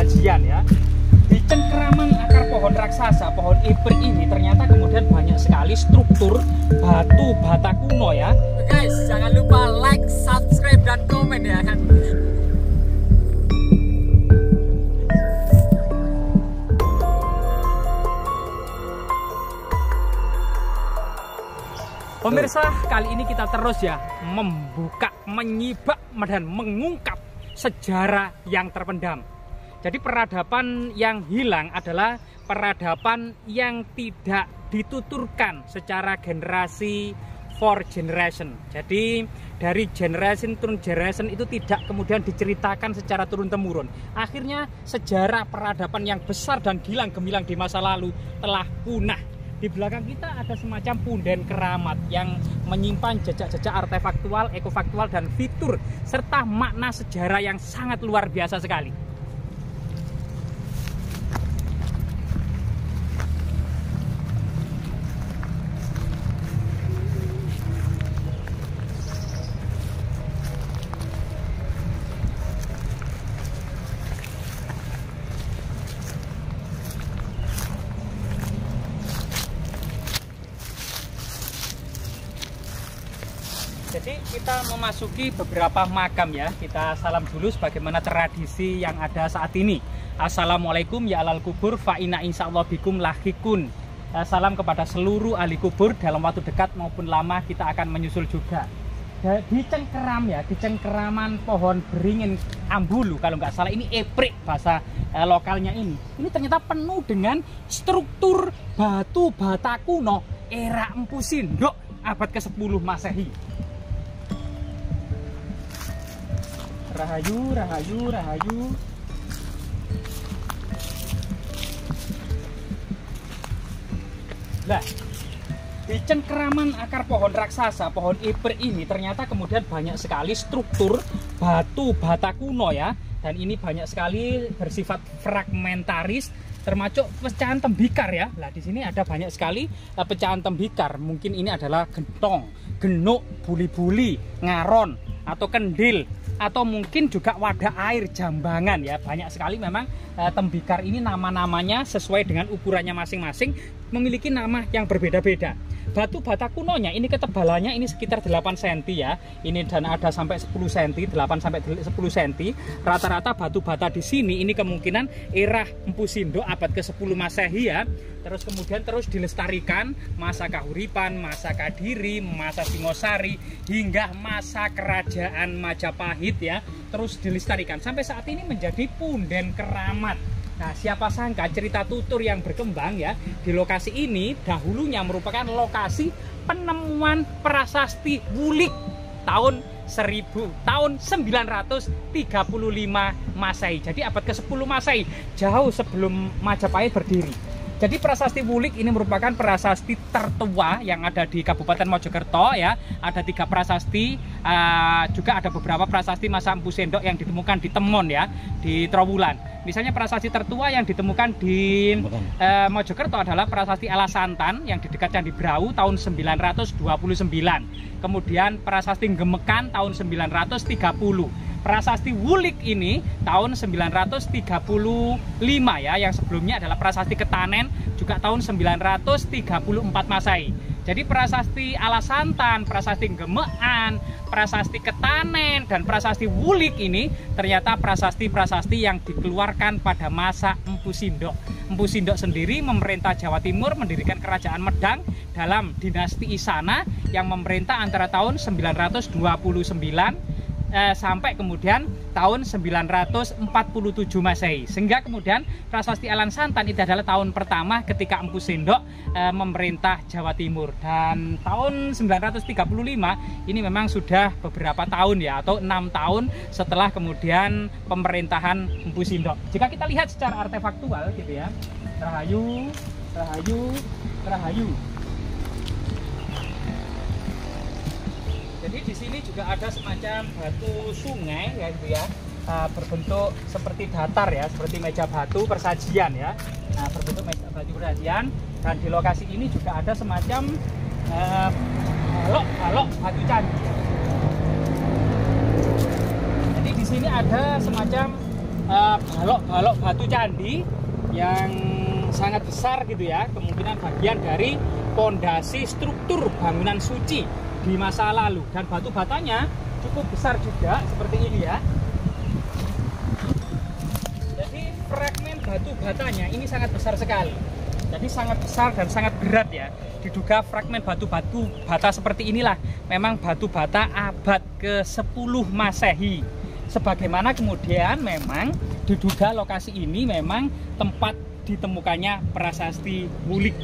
persajian ya. Di cengkeraman akar pohon raksasa, pohon iprik ini ternyata kemudian banyak sekali struktur batu bata kuno ya. Guys, jangan lupa like, subscribe, dan komen ya kan. Pemirsa, kali ini kita terus ya membuka, menyibak, dan mengungkap sejarah yang terpendam. Jadi peradaban yang hilang adalah peradaban yang tidak dituturkan secara generasi for generation. Jadi dari generation turun generation itu tidak kemudian diceritakan secara turun-temurun. Akhirnya sejarah peradaban yang besar dan gilang gemilang di masa lalu telah punah. Di belakang kita ada semacam punden keramat yang menyimpan jejak-jejak artefaktual, ekofaktual, dan fitur serta makna sejarah yang sangat luar biasa sekali. Jadi kita memasuki beberapa makam ya. Kita salam dulu sebagaimana tradisi yang ada saat ini. Assalamualaikum ya alal kubur fa inna insyaallah bikum lahikun. Salam kepada seluruh ahli kubur, dalam waktu dekat maupun lama kita akan menyusul juga. Di cengkeram ya, di cengkeraman pohon beringin ambulu kalau nggak salah, ini eprik bahasa lokalnya ini. Ini ternyata penuh dengan struktur batu bata kuno era Empu Sindok abad ke-10 Masehi. Rahayu, rahayu, rahayu. Nah, di cengkeraman akar pohon raksasa, pohon iprik ini ternyata kemudian banyak sekali struktur batu bata kuno ya. Dan ini banyak sekali bersifat fragmentaris, termasuk pecahan tembikar ya. Nah, di sini ada banyak sekali pecahan tembikar. Mungkin ini adalah gentong, genuk, buli-buli, ngaron, atau kendil, atau mungkin juga wadah air jambangan ya. Banyak sekali memang tembikar ini nama-namanya sesuai dengan ukurannya masing-masing, memiliki nama yang berbeda-beda. Batu bata kunonya ini ketebalannya ini sekitar 8 cm ya. Ini dan ada sampai 10 cm, 8 sampai 10 cm. Rata-rata batu bata di sini ini kemungkinan era Empu Sindok abad ke-10 Masehi ya. Terus kemudian terus dilestarikan masa Kahuripan, masa Kadiri, masa Singosari, hingga masa Kerajaan Majapahit ya. Terus dilestarikan sampai saat ini menjadi punden keramat. Nah, siapa sangka cerita tutur yang berkembang ya di lokasi ini dahulunya merupakan lokasi penemuan prasasti Wulik tahun 935 Masehi. Jadi abad ke-10 Masehi, jauh sebelum Majapahit berdiri. Jadi prasasti Wulik ini merupakan prasasti tertua yang ada di Kabupaten Mojokerto ya. Ada 3 prasasti, juga ada beberapa prasasti masa Empu Sindok yang ditemukan di Temon ya, di Trowulan. Misalnya prasasti tertua yang ditemukan di Mojokerto adalah prasasti Alasantan yang di dekat Candi Brau tahun 929. Kemudian prasasti Gemekan tahun 930. Prasasti Wulik ini tahun 935 ya, yang sebelumnya adalah prasasti Ketanen juga tahun 934 Masehi. Jadi prasasti Alasantan, prasasti Gemekan, prasasti Ketanen, dan prasasti Wulik ini ternyata prasasti-prasasti yang dikeluarkan pada masa Empu Sindok. Empu Sindok sendiri memerintah Jawa Timur, mendirikan kerajaan Medang dalam dinasti Isana yang memerintah antara tahun 929 sampai kemudian tahun 947 Masehi. Sehingga kemudian prasasti Alasantan itu adalah tahun pertama ketika Empu Sindok memerintah Jawa Timur. Dan tahun 935 ini memang sudah beberapa tahun ya, atau 6 tahun setelah kemudian pemerintahan Empu Sindok. Jika kita lihat secara artefaktual gitu ya, rahayu, rahayu, rahayu. Jadi di sini juga ada semacam batu sungai ya gitu ya, berbentuk seperti datar ya, seperti meja batu persajian ya. Nah, berbentuk meja batu persajian, dan di lokasi ini juga ada semacam balok batu candi. Jadi di sini ada semacam balok-balok batu candi yang sangat besar gitu ya, kemungkinan bagian dari pondasi struktur bangunan suci di masa lalu. Dan batu batanya cukup besar juga seperti ini ya. Jadi fragmen batu batanya ini sangat besar sekali. Jadi sangat besar dan sangat berat ya. Diduga fragmen batu bata seperti inilah memang batu bata abad ke-10 Masehi. Sebagaimana kemudian memang diduga lokasi ini memang tempat ditemukannya prasasti Wulik.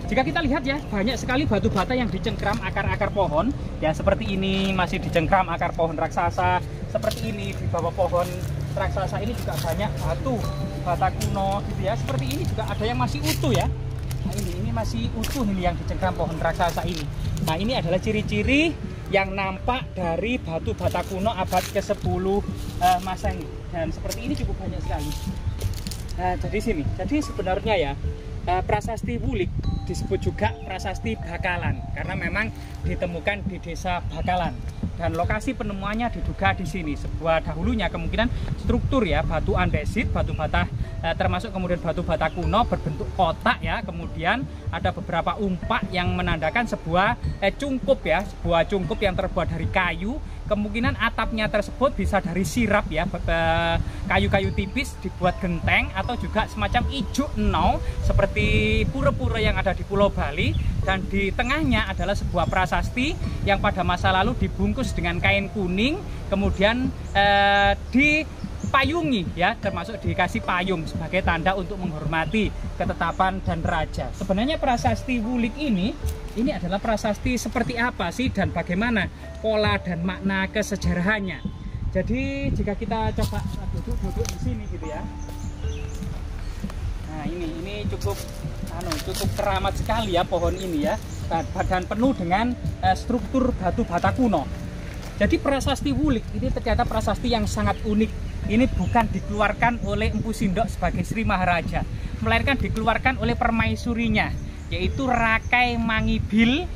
Jika kita lihat ya, banyak sekali batu bata yang dicengkram akar-akar pohon ya, seperti ini masih dicengkram akar pohon raksasa. Seperti ini di bawah pohon raksasa ini juga banyak batu bata kuno gitu ya. Seperti ini juga ada yang masih utuh ya. Nah, ini masih utuh ini yang dicengkram pohon raksasa ini. Nah, ini adalah ciri-ciri yang nampak dari batu bata kuno abad ke-10 Masehi. Dan seperti ini cukup banyak sekali. Nah, jadi sebenarnya ya, prasasti Wulik disebut juga prasasti Bakalan karena memang ditemukan di desa Bakalan. Dan lokasi penemuannya diduga di sini. Sebuah dahulunya kemungkinan struktur ya, batu andesit, batu bata termasuk kemudian batu bata kuno berbentuk kotak ya. Kemudian ada beberapa umpak yang menandakan sebuah cungkup ya, sebuah cungkup yang terbuat dari kayu. Kemungkinan atapnya tersebut bisa dari sirap ya, kayu-kayu tipis dibuat genteng atau juga semacam ijuk enau seperti pura-pura yang ada di Pulau Bali. Dan di tengahnya adalah sebuah prasasti yang pada masa lalu dibungkus dengan kain kuning, kemudian dipayungi ya, termasuk dikasih payung sebagai tanda untuk menghormati ketetapan dan raja. Sebenarnya prasasti Wulik ini adalah prasasti seperti apa sih dan bagaimana pola dan makna kesejarahannya. Jadi jika kita coba duduk di sini gitu ya. Nah, ini cukup keramat sekali ya pohon ini ya, dan penuh dengan struktur batu bata kuno. Jadi prasasti Wulik ini ternyata prasasti yang sangat unik. Ini bukan dikeluarkan oleh Empu Sindok sebagai Sri Maharaja, melainkan dikeluarkan oleh permaisurinya, yaitu Rakai Mangibil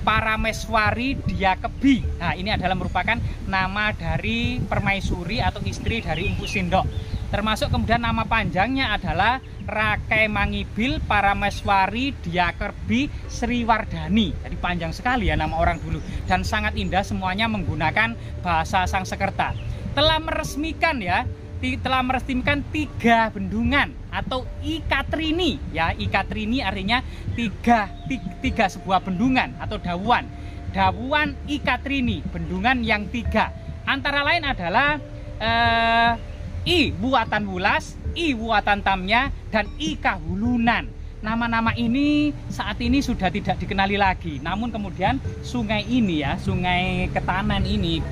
Parameswari Diakebi. Nah, ini adalah merupakan nama dari permaisuri atau istri dari Empu Sindok. Termasuk kemudian nama panjangnya adalah Rakai Mangibil Parameswari Diakebi Sriwardhani. Jadi panjang sekali ya nama orang dulu, dan sangat indah, semuanya menggunakan bahasa Sangsekerta. Telah meresmikan 3 bendungan atau ikatrini ya. Ikatrini artinya tiga sebuah bendungan atau dawuan ikatrini, bendungan yang 3. Antara lain adalah I Buatan Wulas, I Buatan Tamya, dan I Kahulunan. Nama-nama ini saat ini sudah tidak dikenali lagi. Namun kemudian sungai ini ya, Sungai Ketanan ini,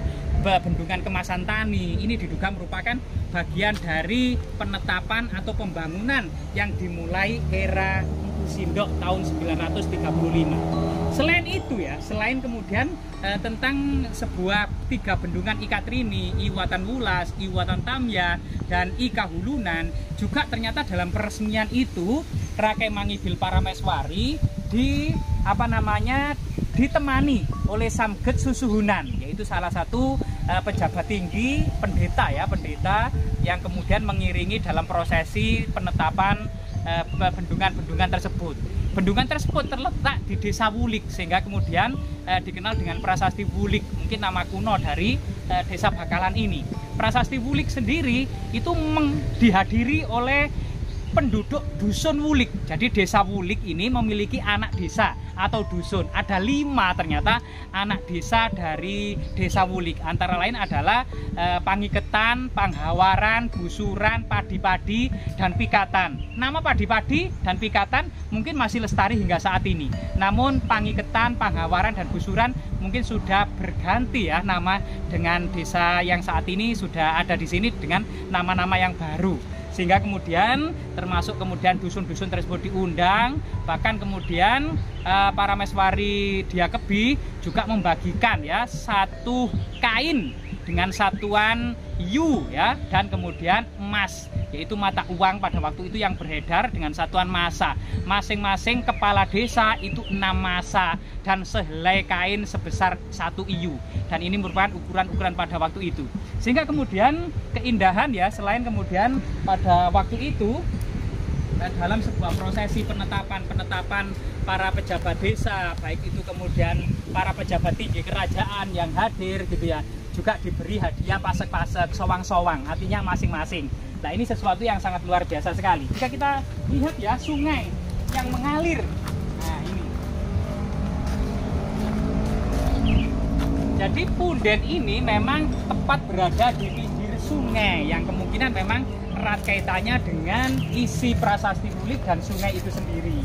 Bendungan Kemasan Tani, ini diduga merupakan bagian dari penetapan atau pembangunan yang dimulai era Empu Sindok tahun 935. Selain itu ya, selain kemudian tentang sebuah 3 bendungan ikatrini, Iwatan Wulas, Iwatan Tamya, dan I Kahulunan, juga ternyata dalam peresmian itu Rakai Mangibil Parameswari ditemani oleh Samget Susuhunan, yaitu salah satu pejabat tinggi, pendeta yang kemudian mengiringi dalam prosesi penetapan bendungan-bendungan tersebut. Bendungan tersebut terletak di desa Wulik, sehingga kemudian dikenal dengan prasasti Wulik, mungkin nama kuno dari desa Bakalan ini. Prasasti Wulik sendiri itu dihadiri oleh penduduk dusun Wulik. Jadi desa Wulik ini memiliki anak desa atau dusun. Ada 5 ternyata anak desa dari desa Wulik. Antara lain adalah Pangiketan, Panghawaran, Busuran, Padi-Padi, dan Pikatan. Nama Padi-Padi dan Pikatan mungkin masih lestari hingga saat ini. Namun Pangiketan, Panghawaran, dan Busuran mungkin sudah berganti ya nama, dengan desa yang saat ini sudah ada di sini dengan nama-nama yang baru. Sehingga kemudian termasuk kemudian dusun-dusun tersebut diundang, bahkan kemudian Parameswari Diakebi juga membagikan ya 1 kain dengan satuan yu ya, dan kemudian emas yaitu mata uang pada waktu itu yang beredar dengan satuan massa. Masing-masing kepala desa itu 6 massa dan sehelai kain sebesar 1 IU. Dan ini merupakan ukuran-ukuran pada waktu itu. Sehingga kemudian keindahan ya, selain kemudian pada waktu itu dalam sebuah prosesi penetapan para pejabat desa, baik itu kemudian para pejabat tinggi kerajaan yang hadir gitu ya, juga diberi hadiah pasek-pasek, sowang-sowang, artinya masing-masing. Nah, ini sesuatu yang sangat luar biasa sekali. Jika kita lihat ya, sungai yang mengalir. Nah, ini. Jadi punden ini memang tepat berada di pinggir sungai yang kemungkinan memang erat kaitannya dengan isi prasasti Wulik dan sungai itu sendiri.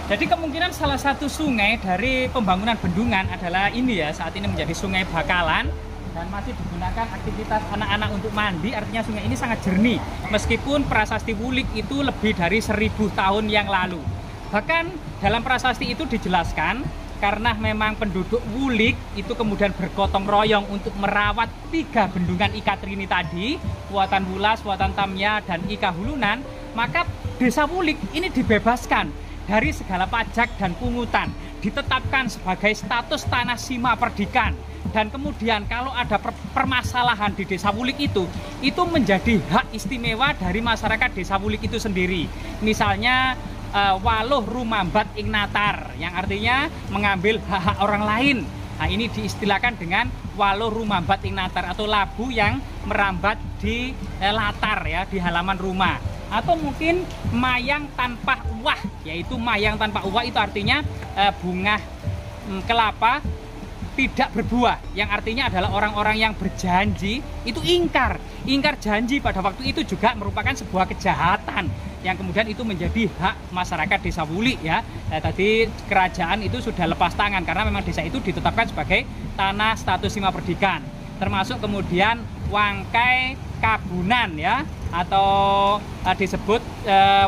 Jadi kemungkinan salah satu sungai dari pembangunan bendungan adalah ini ya, saat ini menjadi Sungai Bakalan dan masih digunakan aktivitas anak-anak untuk mandi. Artinya sungai ini sangat jernih meskipun prasasti Wulik itu lebih dari 1000 tahun yang lalu. Bahkan dalam prasasti itu dijelaskan karena memang penduduk Wulik itu kemudian bergotong royong untuk merawat 3 bendungan Ika Trini tadi, Wuatan Wulas, Wuatan Tamya, dan Ika Hulunan, maka desa Wulik ini dibebaskan dari segala pajak dan pungutan, ditetapkan sebagai status tanah sima perdikan. Dan kemudian kalau ada permasalahan di desa Wulik itu menjadi hak istimewa dari masyarakat desa Wulik itu sendiri. Misalnya waluh rumambat ing natar, yang artinya mengambil hak-hak orang lain. Nah, ini diistilahkan dengan waluh rumambat ing natar atau labu yang merambat di latar ya, di halaman rumah. Atau mungkin mayang tanpa uwah, yaitu mayang tanpa uwah itu artinya bunga kelapa tidak berbuah, yang artinya adalah orang-orang yang berjanji itu ingkar janji pada waktu itu juga merupakan sebuah kejahatan yang kemudian itu menjadi hak masyarakat desa Wulik ya. Nah, tadi kerajaan itu sudah lepas tangan karena memang desa itu ditetapkan sebagai tanah status sima perdikan, termasuk kemudian Wangkai Kabunan ya, atau disebut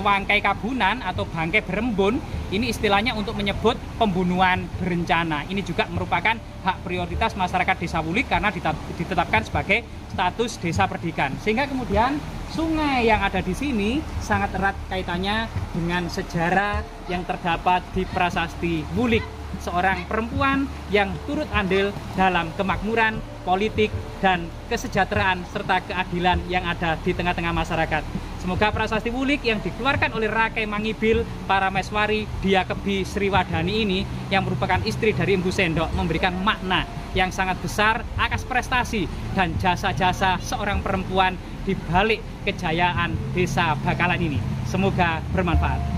Wangkai Kabunan atau Bangkai Berembun. Ini istilahnya untuk menyebut pembunuhan berencana. Ini juga merupakan hak prioritas masyarakat desa Wulik karena ditetapkan sebagai status desa perdikan. Sehingga kemudian sungai yang ada di sini sangat erat kaitannya dengan sejarah yang terdapat di prasasti Wulik, seorang perempuan yang turut andil dalam kemakmuran, politik, dan kesejahteraan serta keadilan yang ada di tengah-tengah masyarakat. Semoga prasasti Wulik yang dikeluarkan oleh Rakai Mangibil Parameswari Diakebi Sriwadani ini, yang merupakan istri dari Empu Sendok, memberikan makna yang sangat besar atas prestasi dan jasa-jasa seorang perempuan di balik kejayaan desa Bakalan ini. Semoga bermanfaat.